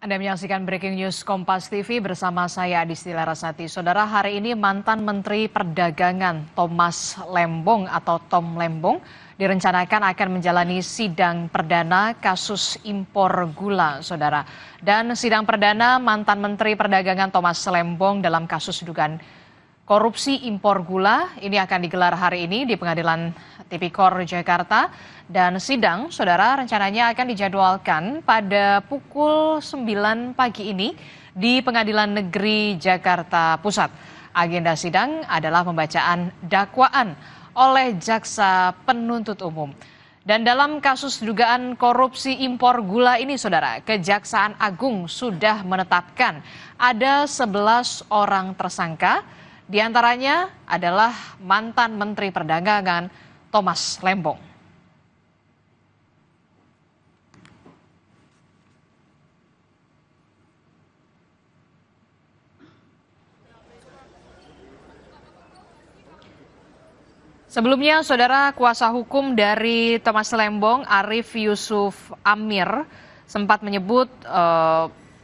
Anda menyaksikan Breaking News Kompas TV bersama saya Adisti Larasati. Saudara, hari ini mantan Menteri Perdagangan Thomas Lembong atau Tom Lembong direncanakan akan menjalani sidang perdana kasus impor gula, saudara. Dan sidang perdana mantan Menteri Perdagangan Thomas Lembong dalam kasus dugaan korupsi impor gula ini akan digelar hari ini di Pengadilan Tipikor Jakarta. Dan sidang, saudara, rencananya akan dijadwalkan pada pukul 9 pagi ini di Pengadilan Negeri Jakarta Pusat. Agenda sidang adalah pembacaan dakwaan oleh jaksa penuntut umum. Dan dalam kasus dugaan korupsi impor gula ini, saudara, Kejaksaan Agung sudah menetapkan ada 11 orang tersangka, diantaranya adalah mantan Menteri Perdagangan Thomas Lembong. Sebelumnya, saudara, kuasa hukum dari Thomas Lembong, Arief Yusuf Amir, sempat menyebut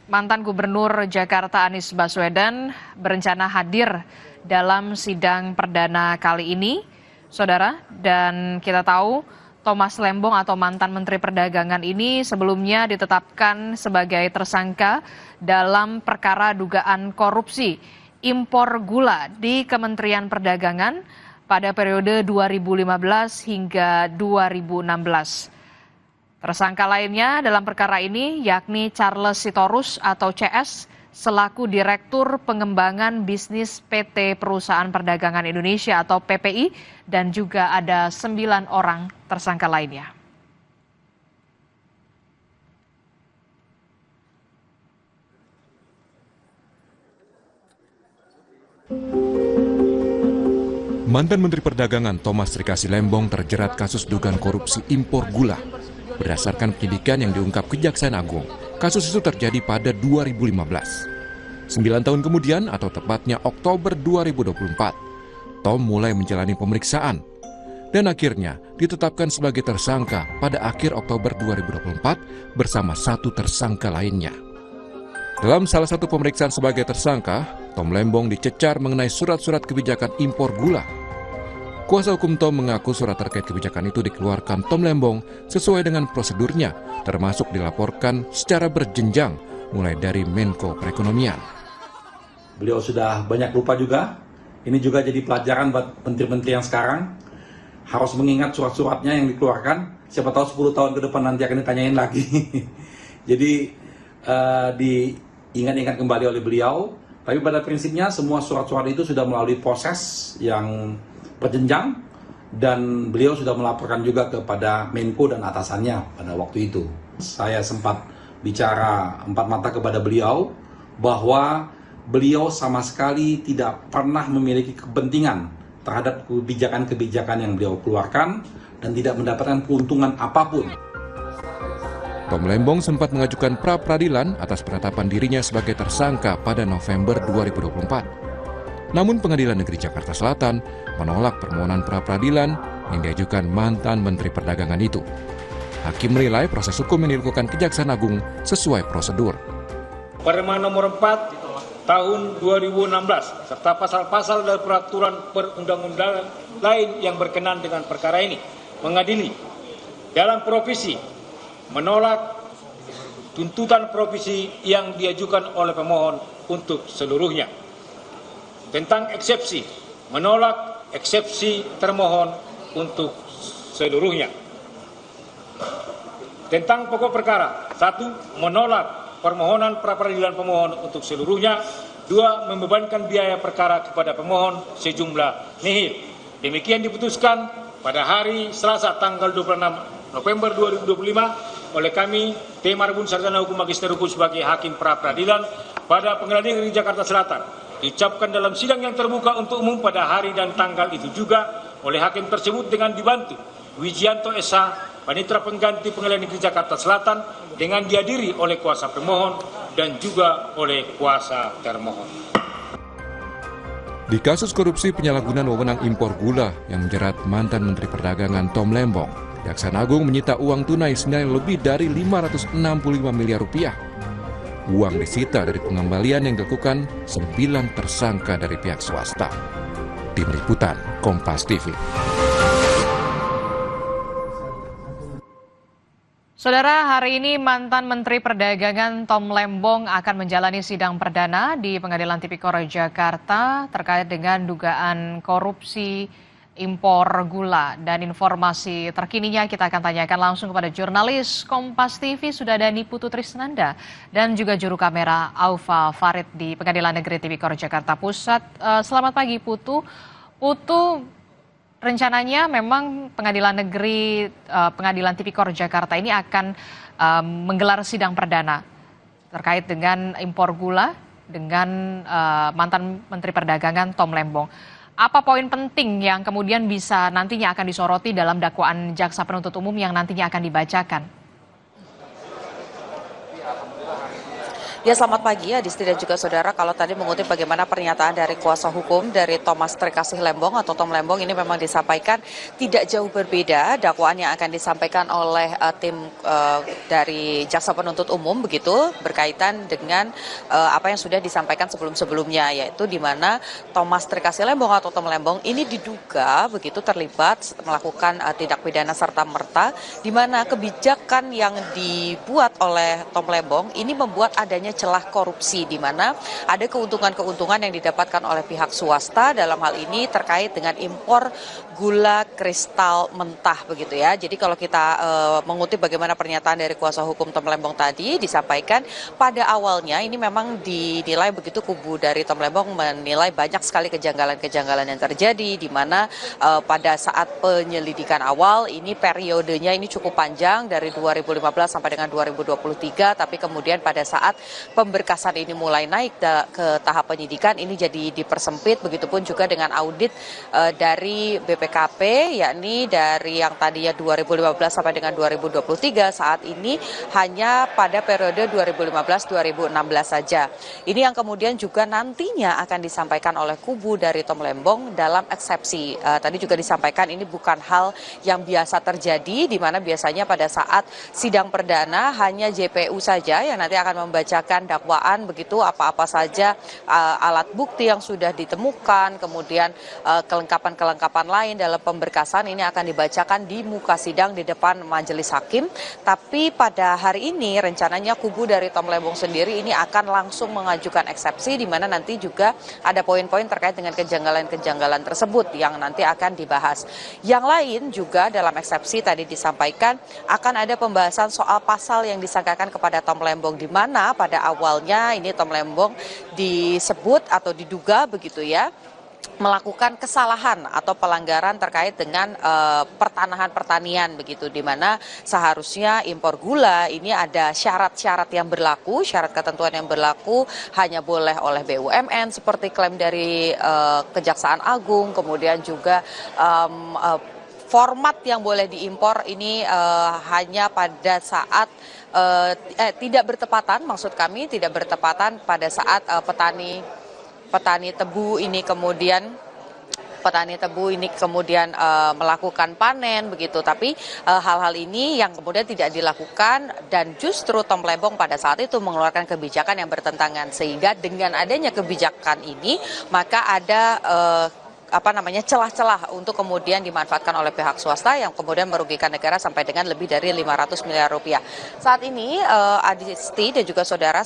mantan Gubernur Jakarta Anies Baswedan berencana hadir dalam sidang perdana kali ini, saudara. Dan kita tahu Thomas Lembong atau mantan Menteri Perdagangan ini sebelumnya ditetapkan sebagai tersangka dalam perkara dugaan korupsi impor gula di Kementerian Perdagangan pada periode 2015 hingga 2016. Tersangka lainnya dalam perkara ini yakni Charles Sitorus atau CS selaku Direktur Pengembangan Bisnis PT Perusahaan Perdagangan Indonesia atau PPI, dan juga ada 9 orang tersangka lainnya. Mantan Menteri Perdagangan Thomas Rikasi Lembong terjerat kasus dugaan korupsi impor gula. Berdasarkan penyidikan yang diungkap Kejaksaan Agung, kasus itu terjadi pada 2015. 9 tahun kemudian, atau tepatnya Oktober 2024, Tom mulai menjalani pemeriksaan dan akhirnya ditetapkan sebagai tersangka pada akhir Oktober 2024 bersama 1 tersangka lainnya. Dalam salah satu pemeriksaan sebagai tersangka, Tom Lembong dicecar mengenai surat-surat kebijakan impor gula. Kuasa hukum Tom mengaku surat terkait kebijakan itu dikeluarkan Tom Lembong sesuai dengan prosedurnya, termasuk dilaporkan secara berjenjang, mulai dari Menko Perekonomian. Beliau sudah banyak lupa juga. Ini juga jadi pelajaran buat menteri-menteri yang sekarang. Harus mengingat surat-suratnya yang dikeluarkan. Siapa tahu 10 tahun ke depan nanti akan ditanyain lagi. Jadi diingat-ingat kembali oleh beliau. Tapi pada prinsipnya semua surat-surat itu sudah melalui proses yang berjenjang, dan beliau sudah melaporkan juga kepada Menko dan atasannya pada waktu itu. Saya sempat bicara 4 mata kepada beliau bahwa beliau sama sekali tidak pernah memiliki kepentingan terhadap kebijakan-kebijakan yang beliau keluarkan dan tidak mendapatkan keuntungan apapun. Tom Lembong sempat mengajukan pra-peradilan atas penetapan dirinya sebagai tersangka pada November 2024. Namun Pengadilan Negeri Jakarta Selatan menolak permohonan pra-peradilan yang diajukan mantan Menteri Perdagangan itu. Hakim menilai proses hukum yang dilakukan Kejaksaan Agung sesuai prosedur. Perma nomor 4 tahun 2016 serta pasal-pasal dari peraturan perundang-undangan lain yang berkenan dengan perkara ini mengadili dalam provisi menolak tuntutan provisi yang diajukan oleh pemohon untuk seluruhnya. Tentang eksepsi, menolak eksepsi termohon untuk seluruhnya. Tentang pokok perkara, 1. Menolak permohonan pra-peradilan pemohon untuk seluruhnya. 2. Membebankan biaya perkara kepada pemohon sejumlah nihil. Demikian diputuskan pada hari Selasa tanggal 26 November 2025 oleh kami, T. Marbun Sarjana Hukum Magister Hukum sebagai Hakim Pra-peradilan pada Pengadilan Negeri Jakarta Selatan. Diucapkan dalam sidang yang terbuka untuk umum pada hari dan tanggal itu juga oleh hakim tersebut dengan dibantu Wijianto S.H. Panitera Pengganti Pengadilan Negeri Jakarta Selatan dengan dihadiri oleh kuasa pemohon dan juga oleh kuasa termohon. Di kasus korupsi penyalahgunaan wewenang impor gula yang menjerat mantan Menteri Perdagangan Tom Lembong, Kejaksaan Agung menyita uang tunai senilai lebih dari 565 miliar rupiah. Uang disita dari pengembalian yang dilakukan 9 tersangka dari pihak swasta. Tim Liputan, Kompas TV. Saudara, hari ini mantan Menteri Perdagangan Tom Lembong akan menjalani sidang perdana di Pengadilan Tipikor Jakarta terkait dengan dugaan korupsi impor gula. Dan informasi terkininya kita akan tanyakan langsung kepada jurnalis Kompas TV Sudadani Putu Trisnanda dan juga juru kamera Aufa Farid di Pengadilan Negeri Tipikor Jakarta Pusat. Selamat pagi Putu. Putu, rencananya memang Pengadilan Tipikor Jakarta ini akan menggelar sidang perdana terkait dengan impor gula dengan mantan Menteri Perdagangan Tom Lembong. Apa poin penting yang kemudian bisa nantinya akan disoroti dalam dakwaan jaksa penuntut umum yang nantinya akan dibacakan? Ya, selamat pagi Adisti dan juga saudara. Kalau tadi mengutip bagaimana pernyataan dari kuasa hukum dari Thomas Trikasih Lembong atau Tom Lembong, ini memang disampaikan tidak jauh berbeda dakwaan yang akan disampaikan oleh tim dari jaksa penuntut umum begitu, berkaitan dengan apa yang sudah disampaikan sebelum-sebelumnya, yaitu di mana Thomas Trikasih Lembong atau Tom Lembong ini diduga begitu terlibat melakukan tindak pidana serta merta, di mana kebijakan yang dibuat oleh Tom Lembong ini membuat adanya celah korupsi, di mana ada keuntungan-keuntungan yang didapatkan oleh pihak swasta dalam hal ini terkait dengan impor gula kristal mentah begitu ya. Jadi kalau kita mengutip bagaimana pernyataan dari kuasa hukum Tom Lembong tadi, disampaikan pada awalnya ini memang dinilai begitu, kubu dari Tom Lembong menilai banyak sekali kejanggalan-kejanggalan yang terjadi, di mana pada saat penyelidikan awal ini periodenya ini cukup panjang dari 2015 sampai dengan 2023, tapi kemudian pada saat pemberkasan ini mulai naik ke tahap penyidikan ini jadi dipersempit, begitupun juga dengan audit dari BPKP, yakni dari yang tadinya 2015 sampai dengan 2023 saat ini hanya pada periode 2015-2016 saja. Ini yang kemudian juga nantinya akan disampaikan oleh kubu dari Tom Lembong dalam eksepsi. Tadi juga disampaikan ini bukan hal yang biasa terjadi, di mana biasanya pada saat sidang perdana hanya JPU saja yang nanti akan membacakan dakwaan begitu, apa-apa saja alat bukti yang sudah ditemukan, kemudian kelengkapan-kelengkapan lain dalam pemberkasan ini akan dibacakan di muka sidang di depan majelis hakim. Tapi pada hari ini rencananya kubu dari Tom Lembong sendiri ini akan langsung mengajukan eksepsi, di mana nanti juga ada poin-poin terkait dengan kejanggalan-kejanggalan tersebut yang nanti akan dibahas. Yang lain juga dalam eksepsi tadi disampaikan akan ada pembahasan soal pasal yang disangkakan kepada Tom Lembong, di mana pada awalnya ini Tom Lembong disebut atau diduga begitu ya melakukan kesalahan atau pelanggaran terkait dengan pertanahan pertanian begitu, di mana seharusnya impor gula ini ada syarat-syarat yang berlaku, syarat ketentuan yang berlaku hanya boleh oleh BUMN seperti klaim dari Kejaksaan Agung, kemudian juga format yang boleh diimpor ini hanya pada saat tidak bertepatan, maksud kami tidak bertepatan pada saat petani tebu ini kemudian melakukan panen begitu. Tapi hal-hal ini yang kemudian tidak dilakukan, dan justru Tom Lembong pada saat itu mengeluarkan kebijakan yang bertentangan, sehingga dengan adanya kebijakan ini maka ada celah-celah untuk kemudian dimanfaatkan oleh pihak swasta yang kemudian merugikan negara sampai dengan lebih dari 500 miliar rupiah. Saat ini Adisti dan juga saudara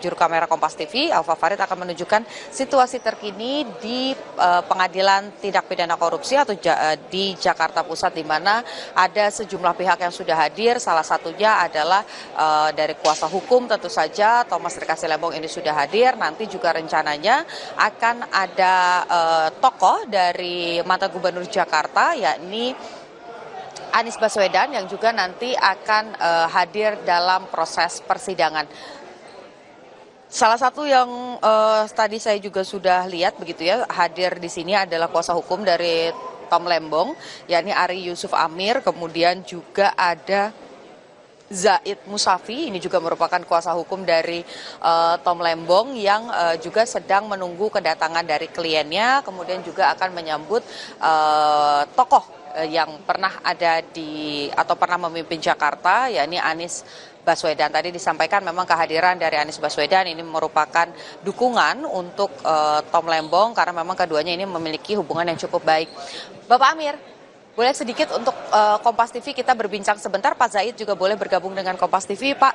juru kamera Kompas TV Aufa Farid akan menunjukkan situasi terkini di Pengadilan Tindak Pidana Korupsi atau di Jakarta Pusat, di mana ada sejumlah pihak yang sudah hadir. Salah satunya adalah dari kuasa hukum tentu saja, Thomas Trikasih Lembong ini sudah hadir. Nanti juga rencananya akan ada tokoh dari mantan Gubernur Jakarta, yakni Anies Baswedan, yang juga nanti akan hadir dalam proses persidangan. Salah satu yang tadi saya juga sudah lihat begitu ya, hadir di sini adalah kuasa hukum dari Tom Lembong, yakni Ari Yusuf Amir, kemudian juga ada Zaid Musafi, ini juga merupakan kuasa hukum dari Tom Lembong yang juga sedang menunggu kedatangan dari kliennya, kemudian juga akan menyambut tokoh yang pernah ada di atau pernah memimpin Jakarta, yakni Anies Baswedan. Tadi disampaikan memang kehadiran dari Anies Baswedan ini merupakan dukungan untuk Tom Lembong karena memang keduanya ini memiliki hubungan yang cukup baik. Bapak Amir, boleh sedikit untuk Kompas TV kita berbincang sebentar. Pak Zaid juga boleh bergabung dengan Kompas TV. Pak,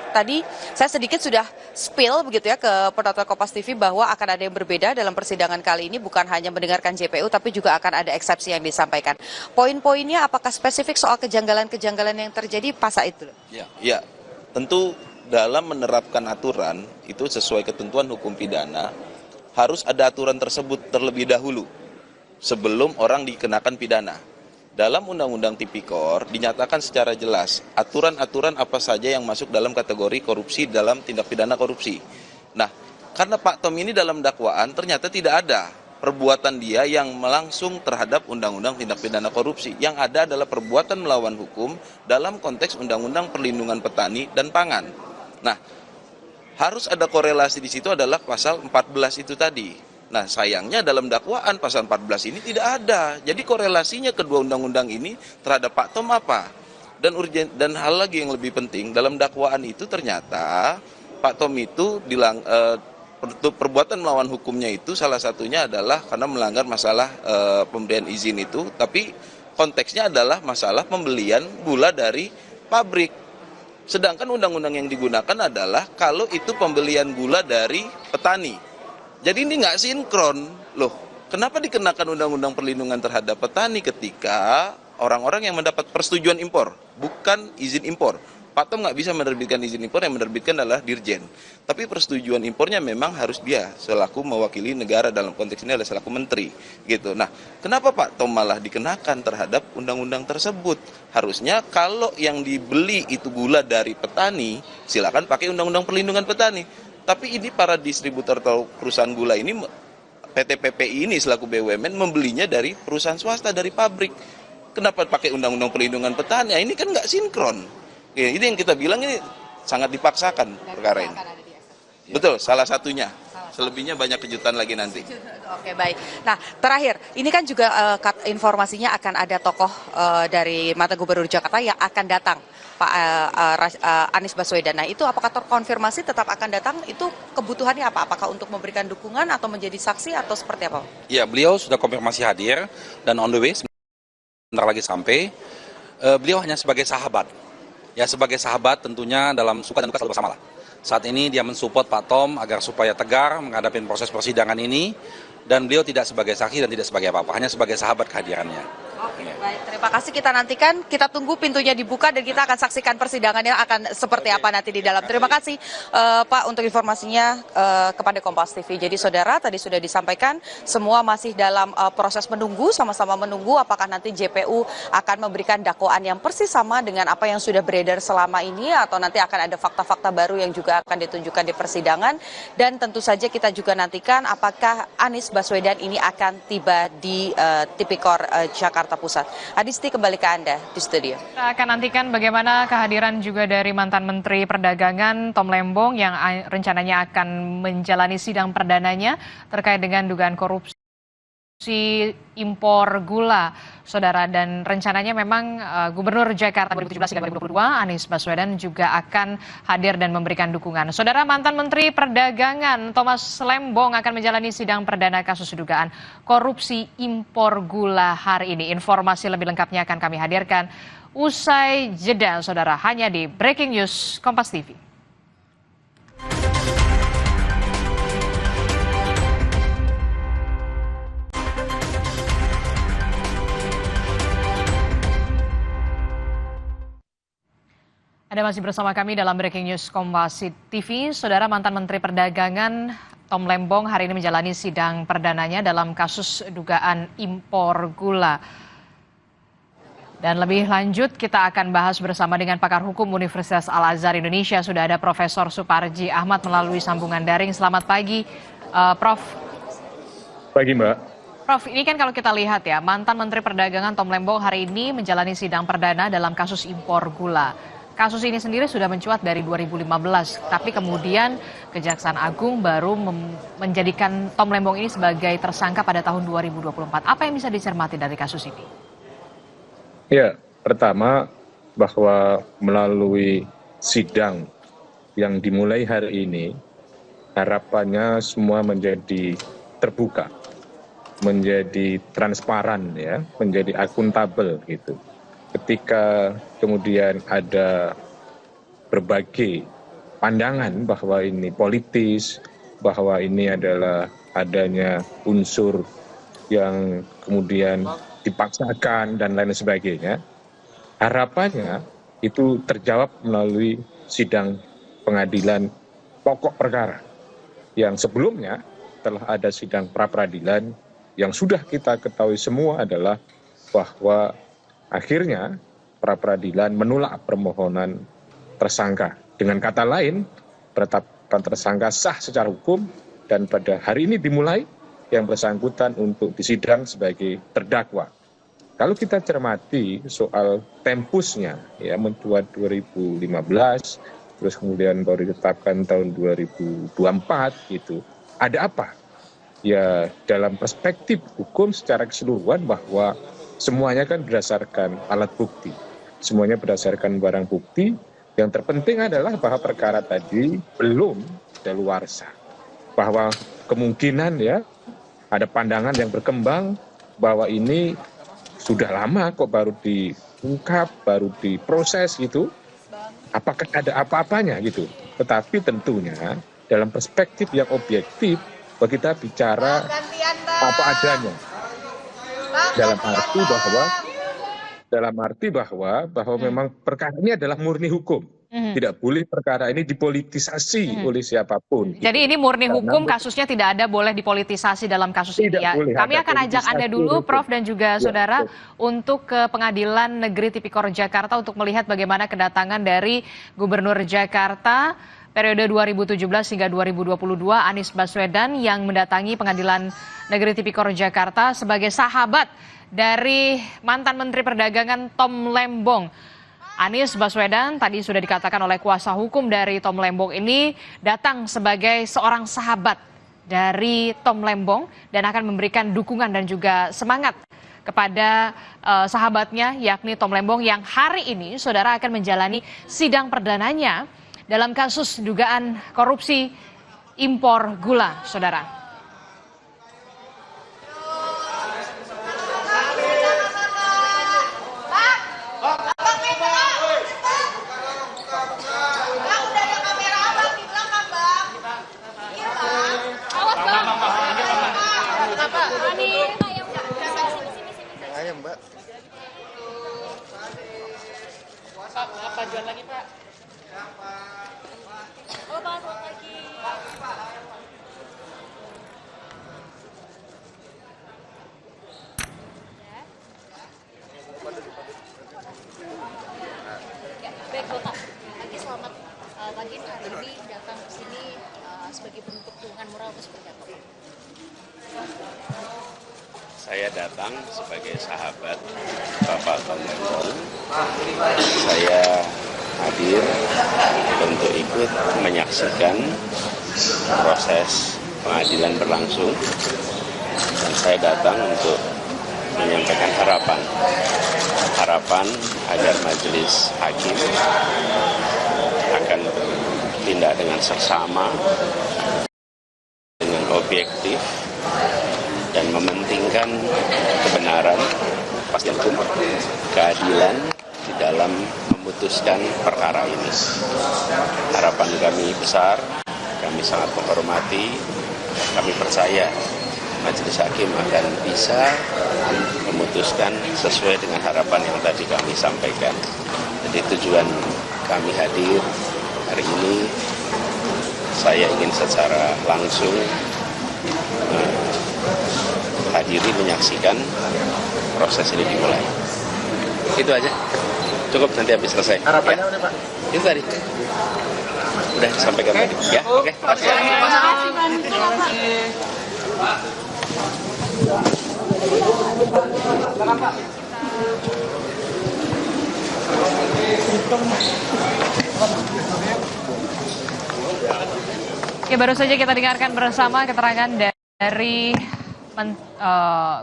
tadi saya sedikit sudah spill begitu ya ke penonton Kompas TV bahwa akan ada yang berbeda dalam persidangan kali ini, bukan hanya mendengarkan JPU tapi juga akan ada eksepsi yang disampaikan. Poin-poinnya apakah spesifik soal kejanggalan-kejanggalan yang terjadi, Pak Zaid dulu? Ya, tentu dalam menerapkan aturan itu sesuai ketentuan hukum pidana harus ada aturan tersebut terlebih dahulu sebelum orang dikenakan pidana. Dalam Undang-Undang Tipikor dinyatakan secara jelas aturan-aturan apa saja yang masuk dalam kategori korupsi dalam tindak pidana korupsi. Nah, karena Pak Tom ini dalam dakwaan ternyata tidak ada perbuatan dia yang melangsung terhadap Undang-Undang Tindak Pidana Korupsi. Yang ada adalah perbuatan melawan hukum dalam konteks Undang-Undang Perlindungan Petani dan Pangan. Nah, harus ada korelasi di situ adalah pasal 14 itu tadi. Nah, sayangnya dalam dakwaan pasal 14 ini tidak ada. Jadi korelasinya kedua undang-undang ini terhadap Pak Tom apa? Dan hal lagi yang lebih penting, dalam dakwaan itu ternyata Pak Tom itu perbuatan melawan hukumnya itu salah satunya adalah karena melanggar masalah pemberian izin itu, tapi konteksnya adalah masalah pembelian gula dari pabrik. Sedangkan undang-undang yang digunakan adalah kalau itu pembelian gula dari petani. Jadi ini nggak sinkron loh. Kenapa dikenakan undang-undang perlindungan terhadap petani ketika orang-orang yang mendapat persetujuan impor, bukan izin impor. Pak Tom nggak bisa menerbitkan izin impor, yang menerbitkan adalah Dirjen. Tapi persetujuan impornya memang harus dia selaku mewakili negara, dalam konteks ini adalah selaku menteri. Gitu. Nah, kenapa Pak Tom malah dikenakan terhadap undang-undang tersebut? Harusnya kalau yang dibeli itu gula dari petani, silakan pakai undang-undang perlindungan petani. Tapi ini para distributor atau perusahaan gula ini, PT PPI ini selaku BUMN membelinya dari perusahaan swasta, dari pabrik. Kenapa pakai undang-undang perlindungan petani? Ini kan nggak sinkron. Ya, ini yang kita bilang ini sangat dipaksakan perkara ini. Betul, salah satunya. Selebihnya banyak kejutan lagi nanti. Oke, baik. Nah, terakhir, ini kan juga informasinya akan ada tokoh dari mantan Gubernur Jakarta yang akan datang, Pak Anies Baswedan. Nah, itu apakah terkonfirmasi tetap akan datang? Itu kebutuhannya apa? Apakah untuk memberikan dukungan atau menjadi saksi atau seperti apa? Ya, beliau sudah konfirmasi hadir dan on the way, sebentar lagi sampai. Beliau hanya sebagai sahabat. Ya, sebagai sahabat tentunya dalam suka dan duka selalu bersama lah. Saat ini dia mensupport Pak Tom agar supaya tegar menghadapi proses persidangan ini, dan beliau tidak sebagai saksi dan tidak sebagai apa-apa, hanya sebagai sahabat kehadirannya. Oke, baik. Terima kasih, kita nantikan, kita tunggu pintunya dibuka dan kita akan saksikan persidangan yang akan seperti apa nanti di dalam. Terima kasih Pak untuk informasinya kepada Kompas TV. Jadi saudara, tadi sudah disampaikan semua masih dalam proses menunggu, sama-sama menunggu apakah nanti JPU akan memberikan dakwaan yang persis sama dengan apa yang sudah beredar selama ini, atau nanti akan ada fakta-fakta baru yang juga akan ditunjukkan di persidangan. Dan tentu saja kita juga nantikan apakah Anies Baswedan ini akan tiba di Tipikor Jakarta Pusat. Adisti, kembali ke Anda di studio. Kita akan nantikan bagaimana kehadiran juga dari mantan Menteri Perdagangan Tom Lembong yang rencananya akan menjalani sidang perdananya terkait dengan dugaan korupsi impor gula, saudara. Dan rencananya memang Gubernur Jakarta 2017 hingga 2022 Anies Baswedan juga akan hadir dan memberikan dukungan. Saudara, mantan Menteri Perdagangan Thomas Lembong akan menjalani sidang perdana kasus dugaan korupsi impor gula hari ini. Informasi lebih lengkapnya akan kami hadirkan usai jeda, saudara, hanya di Breaking News Kompas TV. Anda masih bersama kami dalam Breaking News Kompas TV. Saudara, mantan Menteri Perdagangan Tom Lembong hari ini menjalani sidang perdananya dalam kasus dugaan impor gula. Dan lebih lanjut kita akan bahas bersama dengan pakar hukum Universitas Al-Azhar Indonesia. Sudah ada Profesor Suparji Ahmad melalui sambungan daring. Selamat pagi, Prof. Pagi, Mbak. Prof, ini kan kalau kita lihat ya, mantan Menteri Perdagangan Tom Lembong hari ini menjalani sidang perdana dalam kasus impor gula. Kasus ini sendiri sudah mencuat dari 2015, tapi kemudian Kejaksaan Agung baru menjadikan Tom Lembong ini sebagai tersangka pada tahun 2024. Apa yang bisa dicermati dari kasus ini? Ya, pertama bahwa melalui sidang yang dimulai hari ini, harapannya semua menjadi terbuka, menjadi transparan, ya, menjadi akuntabel gitu. Ketika kemudian ada berbagai pandangan bahwa ini politis, bahwa ini adalah adanya unsur yang kemudian dipaksakan dan lain sebagainya, harapannya itu terjawab melalui sidang pengadilan pokok perkara yang sebelumnya telah ada sidang pra-peradilan yang sudah kita ketahui semua adalah bahwa akhirnya pra-peradilan menolak permohonan tersangka. Dengan kata lain, penetapan tersangka sah secara hukum dan pada hari ini dimulai yang bersangkutan untuk disidang sebagai terdakwa. Kalau kita cermati soal tempusnya, ya, mencuat 2015, terus kemudian baru ditetapkan tahun 2024 gitu. Ada apa? Ya, dalam perspektif hukum secara keseluruhan bahwa semuanya kan berdasarkan alat bukti. Semuanya berdasarkan barang bukti. Yang terpenting adalah bahwa perkara tadi belum daluarsa. Bahwa kemungkinan, ya, ada pandangan yang berkembang bahwa ini sudah lama kok baru diungkap, baru diproses gitu. Apakah ada apa-apanya gitu. Tetapi tentunya dalam perspektif yang objektif, bahwa kita bicara apa adanya. Dalam arti bahwa memang perkara ini adalah murni hukum. Tidak boleh perkara ini dipolitisasi oleh siapapun. Jadi ini murni hukum, kasusnya tidak ada boleh dipolitisasi dalam kasus ini, ya. Kami akan ajak Anda dulu, Prof. dan juga Saudara, untuk ke Pengadilan Negeri Tipikor Jakarta untuk melihat bagaimana kedatangan dari Gubernur Jakarta periode 2017 hingga 2022 Anies Baswedan yang mendatangi Pengadilan Negeri Tipikor Jakarta sebagai sahabat dari mantan Menteri Perdagangan Tom Lembong. Anies Baswedan tadi sudah dikatakan oleh kuasa hukum dari Tom Lembong ini datang sebagai seorang sahabat dari Tom Lembong dan akan memberikan dukungan dan juga semangat kepada sahabatnya yakni Tom Lembong yang hari ini saudara akan menjalani sidang perdananya dalam kasus dugaan korupsi impor gula, saudara. Apa jual lagi, Pak? Oh, Pak, lagi. Ya, baik, Bapak. Pagi, selamat pagi. Hari ini datang ke sini sebagai bentuk dukungan moral seperti apa, Pak? Saya datang sebagai sahabat Bapak Tom Lembong. Saya hadir untuk ikut menyaksikan proses pengadilan berlangsung. Dan saya datang untuk menyampaikan harapan agar majelis hakim akan bertindak dengan seksama, dengan objektif, dan mementingkan kebenaran, kepastian hukum, keadilan di dalam memutuskan perkara ini. Harapan kami besar, kami sangat menghormati, kami percaya majelis hakim akan bisa memutuskan sesuai dengan harapan yang tadi kami sampaikan. Jadi tujuan kami hadir hari ini, saya ingin secara langsung hadiri menyaksikan proses ini dimulai. Itu aja. Cukup, nanti habis selesai. Harapannya udah, Pak? Itu tadi. Udah disampaikan tadi. Ya, oke. Terima kasih. Ya, baru saja kita dengarkan bersama keterangan dari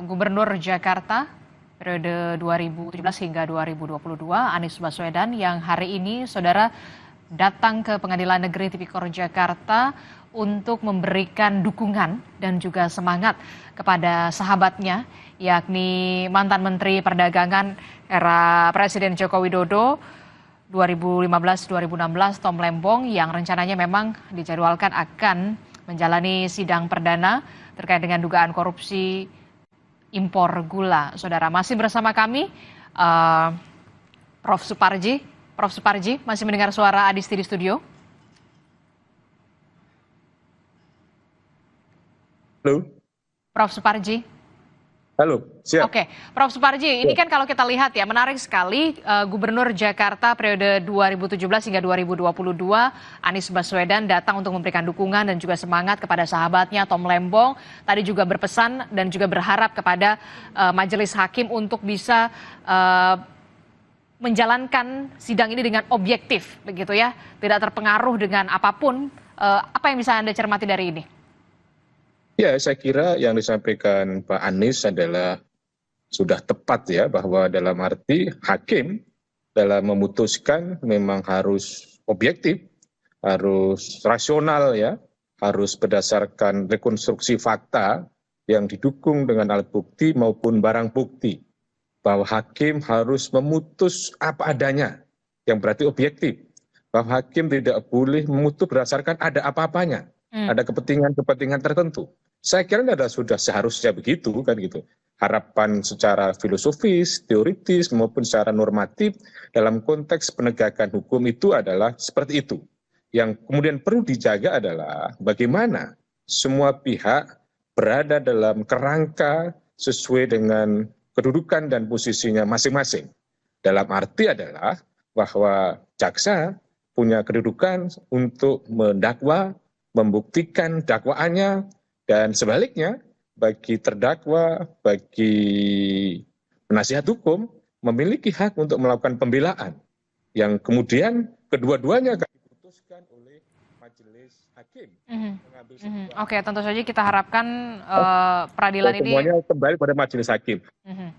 Gubernur Jakarta periode 2017 hingga 2022 Anies Baswedan yang hari ini saudara datang ke Pengadilan Negeri Tipikor Jakarta untuk memberikan dukungan dan juga semangat kepada sahabatnya, yakni mantan Menteri Perdagangan era Presiden Joko Widodo 2015-2016 Tom Lembong, yang rencananya memang dijadwalkan akan menjalani sidang perdana terkait dengan dugaan korupsi impor gula. Saudara, masih bersama kami Prof. Suparji. Prof. Suparji, masih mendengar suara Adisti di studio? Halo. Prof. Suparji. Halo, siap. Oke, Prof. Suparji, ini kan kalau kita lihat ya, menarik sekali Gubernur Jakarta periode 2017 hingga 2022, Anies Baswedan datang untuk memberikan dukungan dan juga semangat kepada sahabatnya Tom Lembong. Tadi juga berpesan dan juga berharap kepada majelis hakim untuk bisa menjalankan sidang ini dengan objektif, begitu ya, tidak terpengaruh dengan apapun. Apa yang bisa Anda cermati dari ini? Ya, saya kira yang disampaikan Pak Anies adalah sudah tepat ya, bahwa dalam arti hakim dalam memutuskan memang harus objektif, harus rasional ya, harus berdasarkan rekonstruksi fakta yang didukung dengan alat bukti maupun barang bukti. Bahwa hakim harus memutus apa adanya, yang berarti objektif. Bahwa hakim tidak boleh memutus berdasarkan ada apa-apanya, ada kepentingan-kepentingan tertentu. Saya kira sudah seharusnya begitu kan gitu. Harapan secara filosofis, teoritis maupun secara normatif dalam konteks penegakan hukum itu adalah seperti itu. Yang kemudian perlu dijaga adalah bagaimana semua pihak berada dalam kerangka sesuai dengan kedudukan dan posisinya masing-masing. Dalam arti adalah bahwa jaksa punya kedudukan untuk mendakwa, membuktikan dakwaannya, dan sebaliknya, bagi terdakwa, bagi penasihat hukum, memiliki hak untuk melakukan pembelaan. Yang kemudian kedua-duanya akan diputuskan oleh majelis hakim. Oke, tentu saja kita harapkan peradilan ini... Semuanya kembali pada majelis hakim.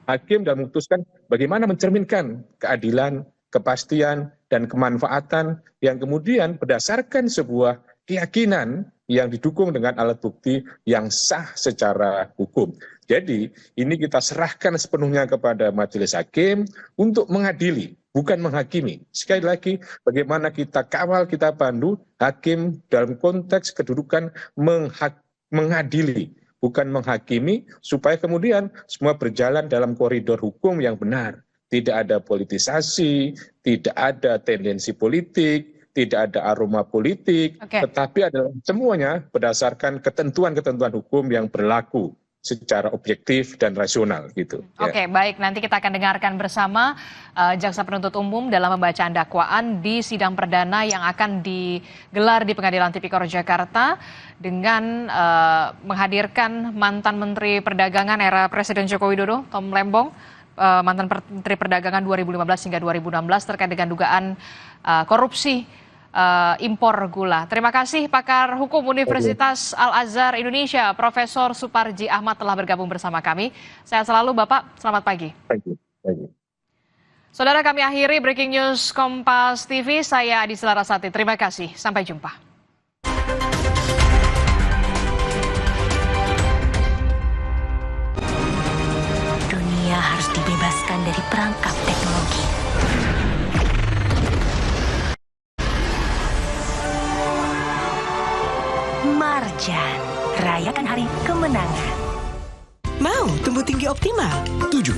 Hakim dan memutuskan bagaimana mencerminkan keadilan, kepastian, dan kemanfaatan yang kemudian berdasarkan sebuah keyakinan yang didukung dengan alat bukti yang sah secara hukum. Jadi ini kita serahkan sepenuhnya kepada majelis hakim untuk mengadili, bukan menghakimi. Sekali lagi, bagaimana kita kawal, kita pandu hakim dalam konteks kedudukan mengadili, bukan menghakimi, supaya kemudian semua berjalan dalam koridor hukum yang benar. Tidak ada politisasi, tidak ada tendensi politik, tidak ada aroma politik, tetapi adalah semuanya berdasarkan ketentuan-ketentuan hukum yang berlaku secara objektif dan rasional gitu. Oke, baik, nanti kita akan dengarkan bersama jaksa penuntut umum dalam pembacaan dakwaan di sidang perdana yang akan digelar di Pengadilan Tipikor Jakarta dengan menghadirkan mantan Menteri Perdagangan era Presiden Joko Widodo, Tom Lembong, mantan Menteri Perdagangan 2015 hingga 2016 terkait dengan dugaan korupsi impor gula. Terima kasih pakar hukum Universitas Al-Azhar Indonesia, Profesor Suparji Ahmad telah bergabung bersama kami. Sehat selalu Bapak, selamat pagi. Thank you. Saudara, kami akhiri Breaking News Kompas TV, saya Adisti Larasati. Terima kasih, sampai jumpa. Dunia harus dibebaskan dari perangkap teknologi. Marjan, rayakan hari kemenangan. Mau tumbuh tinggi optimal? 7.